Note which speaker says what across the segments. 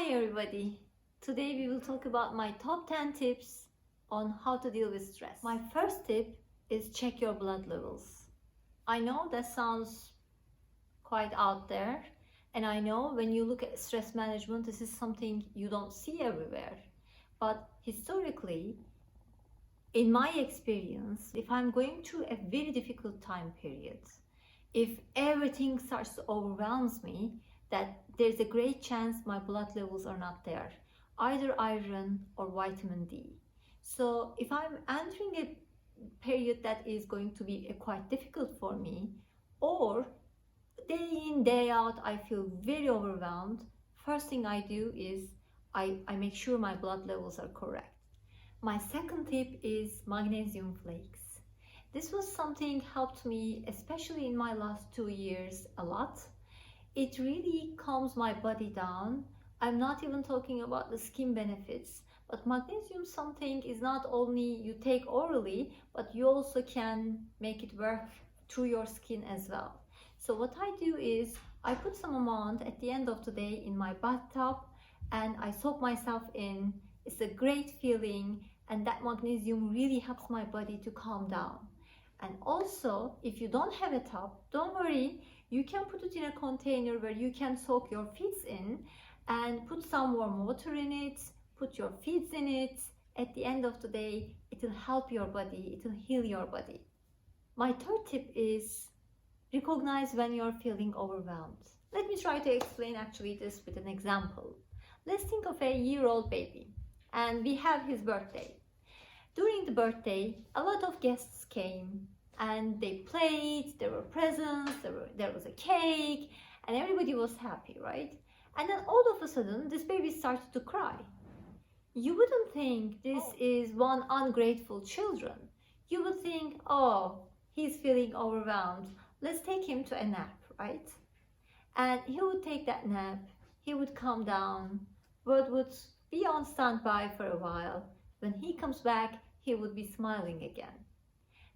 Speaker 1: Hi everybody! Today we will talk about my top 10 tips on how to deal with stress. My first tip is check your blood levels. I know that sounds quite out there, and I know when you look at stress management, this is something you don't see everywhere. But historically, in my experience, if I'm going through a very difficult time period, if everything starts to overwhelm me, that there's a great chance my blood levels are not there, either iron or vitamin D. So if I'm entering a period that is going to be quite difficult for me, or day in, day out, I feel very overwhelmed, first thing I do is I make sure my blood levels are correct. My second tip is magnesium flakes. This was something helped me, especially in my last 2 years, a lot. It really calms my body down. I'm not even talking about the skin benefits, but magnesium something is not only you take orally, but you also can make it work through your skin as well. So what I do is I put some amount at the end of the day in my bathtub and I soak myself in. It's a great feeling, and that magnesium really helps my body to calm down. And also, if you don't have a tub, don't worry, you can put it in a container where you can soak your feet in and put some warm water in it, put your feet in it. At the end of the day, it will help your body, it will heal your body. My third tip is recognize when you're feeling overwhelmed. Let me try to explain actually this with an example. Let's think of a year-old baby, and we have his birthday. During the birthday, a lot of guests came and they played, there were presents, there was a cake, and everybody was happy, right? And then all of a sudden, this baby started to cry. You wouldn't think this is one ungrateful children. You would think, oh, he's feeling overwhelmed. Let's take him to a nap, right? And he would take that nap, he would calm down, but would be on standby for a while. When he comes back, he would be smiling again.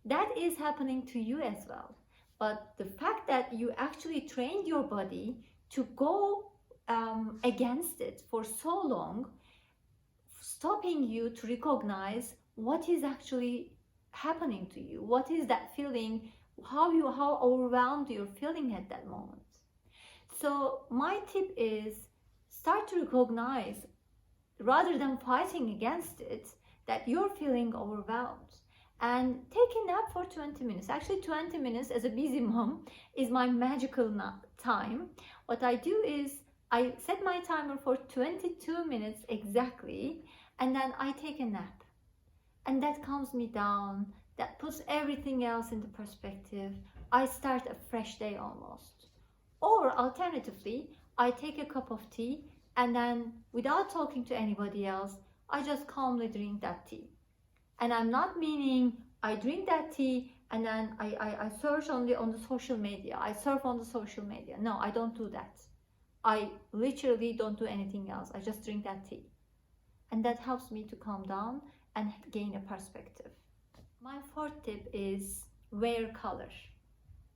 Speaker 1: That is happening to you as well. But the fact that you actually trained your body to go against it for so long, stopping you to recognize what is actually happening to you. What is that feeling? How overwhelmed you're feeling at that moment. So my tip is start to recognize, rather than fighting against it, that you're feeling overwhelmed, and take a nap for 20 minutes. Actually, 20 minutes as a busy mom is my magical time. What I do is I set my timer for 22 minutes exactly, and then I take a nap. And that calms me down, that puts everything else into perspective. I start a fresh day almost. Or alternatively, I take a cup of tea, and then without talking to anybody else, I just calmly drink that tea. And I'm not meaning I drink that tea and then I search on the social media, I surf on the social media. No, I don't do that. I literally don't do anything else. I just drink that tea. And that helps me to calm down and gain a perspective. My fourth tip is wear color.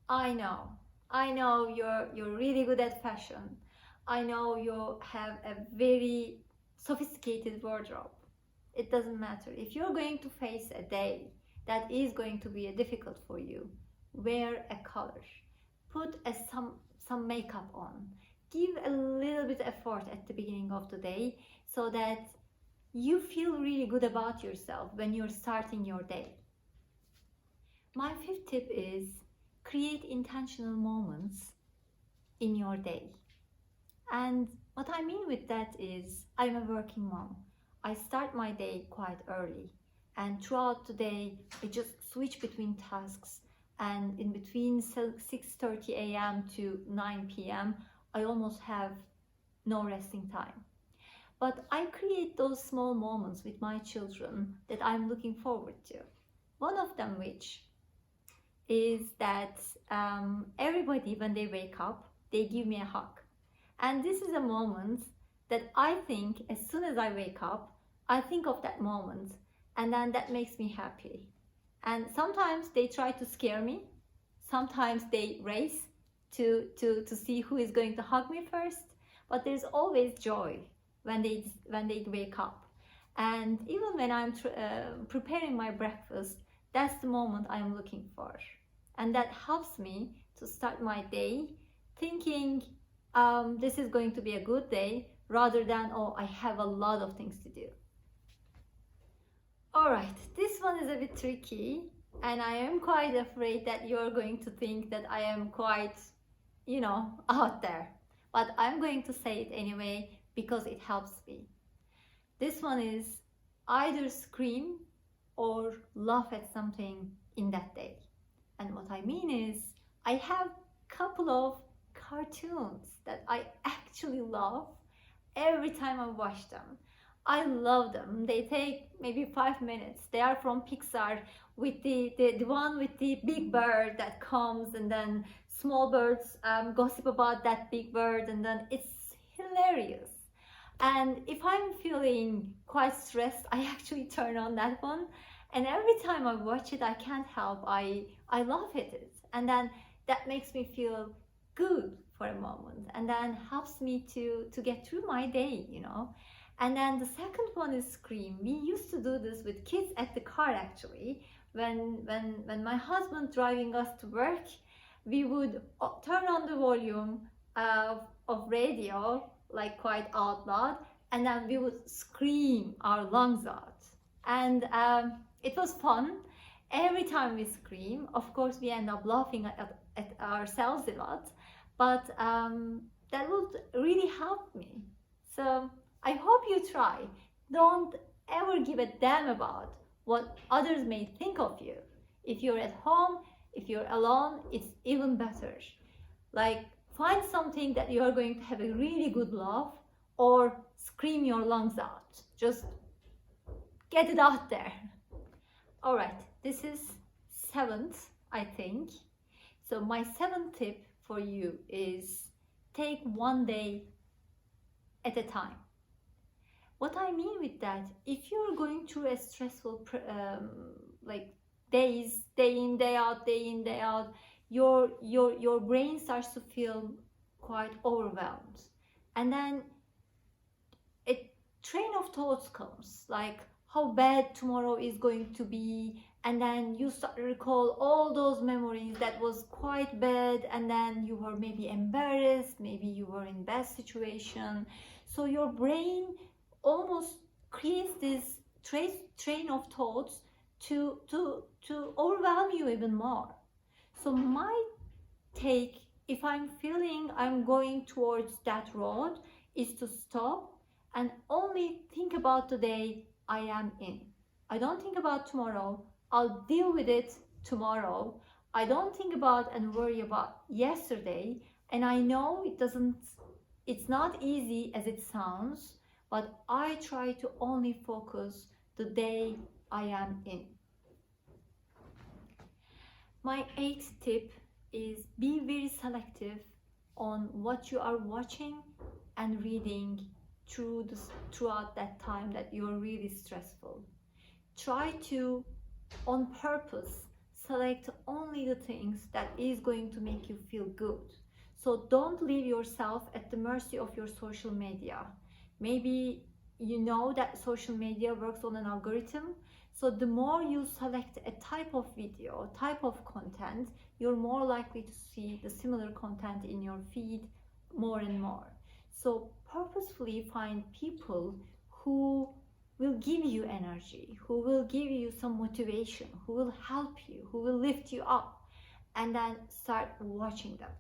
Speaker 1: I know you're really good at fashion. I know you have a very sophisticated wardrobe. It doesn't matter. If you're going to face a day that is going to be difficult for you, wear a color. Put some makeup on. Give a little bit of effort at the beginning of the day so that you feel really good about yourself when you're starting your day. My fifth tip is create intentional moments in your day. And what I mean with that is, I'm a working mom. I start my day quite early, and throughout the day I just switch between tasks, and in between 6:30 a.m. to 9 p.m. I almost have no resting time. But I create those small moments with my children that I'm looking forward to. One of them which is that everybody, when they wake up, they give me a hug. And this is a moment that I think as soon as I wake up, I think of that moment, and then that makes me happy. And sometimes they try to scare me. Sometimes they race to see who is going to hug me first. But there's always joy when they wake up. And even when I'm preparing my breakfast, that's the moment I'm looking for. And that helps me to start my day thinking this is going to be a good day, rather than, oh, I have a lot of things to do. All right, this one is a bit tricky, and I am quite afraid that you're going to think that I am quite, out there. But I'm going to say it anyway because it helps me. This one is either scream or laugh at something in that day. And what I mean is, I have a couple of cartoons that I actually love every time I watch them. I love them. They take maybe 5 minutes. They are from Pixar, with the one with the big bird that comes, and then small birds gossip about that big bird, and then it's hilarious. And if I'm feeling quite stressed, I actually turn on that one, and every time I watch it, I can't help, I laugh at it, and then that makes me feel good for a moment, and then helps me to get through my day, And then the second one is scream. We used to do this with kids at the car, actually. When my husband driving us to work, we would turn on the volume of radio, like quite out loud, and then we would scream our lungs out. And it was fun. Every time we scream, of course, we end up laughing at ourselves a lot, but that would really help me. So I hope you try. Don't ever give a damn about what others may think of you. If you're at home, if you're alone, it's even better. Like, find something that you're going to have a really good laugh, or scream your lungs out. Just get it out there. All right, this is 7th, I think. So my 7th tip for you is take one day at a time. What I mean with that, if you're going through a stressful like days, day in, day out, your brain starts to feel quite overwhelmed. And then a train of thoughts comes, like how bad tomorrow is going to be, and then you start to recall all those memories that was quite bad, and then you were maybe embarrassed, maybe you were in bad situation. So your brain almost creates this train of thoughts to overwhelm you even more. So my take, if I'm feeling I'm going towards that road, is to stop and only think about the day I am in. I don't think about tomorrow. I'll deal with it tomorrow. I don't think about and worry about yesterday. And I know it's not easy as it sounds, but I try to only focus the day I am in. My 8th tip is be very selective on what you are watching and reading throughout that time that you're really stressful. Try to, on purpose, select only the things that is going to make you feel good. So don't leave yourself at the mercy of your social media. Maybe you know that social media works on an algorithm. So the more you select a type of video, type of content, you're more likely to see the similar content in your feed more and more. So purposefully find people who will give you energy, who will give you some motivation, who will help you, who will lift you up, and then start watching them.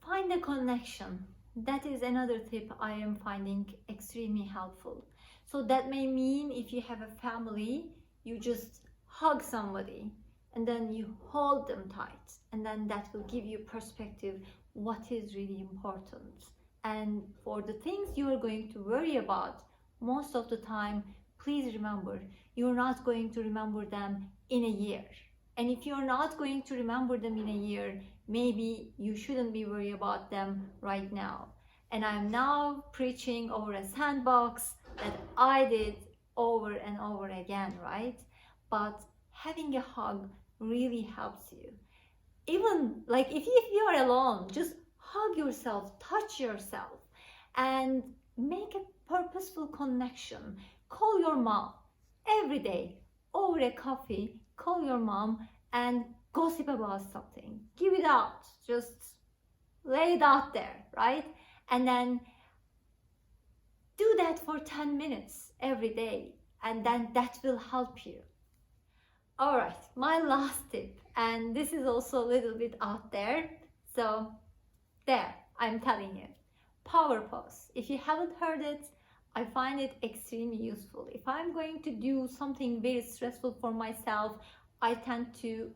Speaker 1: Find a connection. That is another tip I am finding extremely helpful. So that may mean if you have a family, you just hug somebody and then you hold them tight, and then that will give you perspective what is really important. And for the things you are going to worry about most of the time, please remember, you're not going to remember them in a year. And if you're not going to remember them in a year, maybe you shouldn't be worried about them right now. And I'm now preaching over a sandbox that I did over and over again, right? But having a hug really helps you. Even like if you are alone, just hug yourself, touch yourself, and make a purposeful connection. Call your mom every day over a coffee. Call your mom and gossip about something. Give it out. Just lay it out there, right? And then do that for 10 minutes every day, and then that will help you. All right, my last tip, and this is also a little bit out there, so there, I'm telling you. Power pose. If you haven't heard it, I find it extremely useful. If I'm going to do something very stressful for myself, I tend to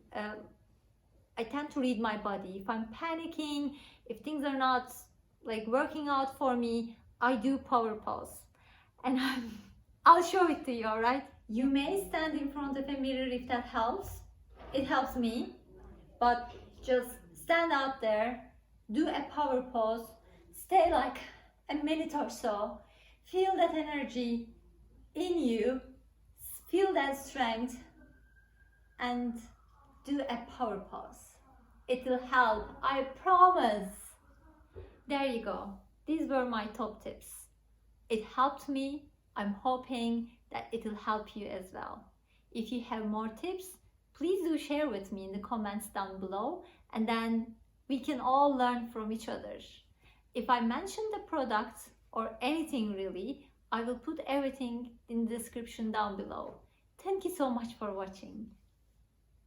Speaker 1: read my body. If I'm panicking, if things are not like working out for me, I do power pose. And I'll show it to you, all right? You may stand in front of a mirror if that helps. It helps me. But just stand out there, do a power pose, stay like a minute or so, feel that energy in you, feel that strength, and do a power pose. It will help, I promise. There you go. These were my top tips. It helped me. I'm hoping that it will help you as well. If you have more tips, please do share with me in the comments down below, and then we can all learn from each other. If I mention the product or anything really, I will put everything in the description down below. Thank you so much for watching.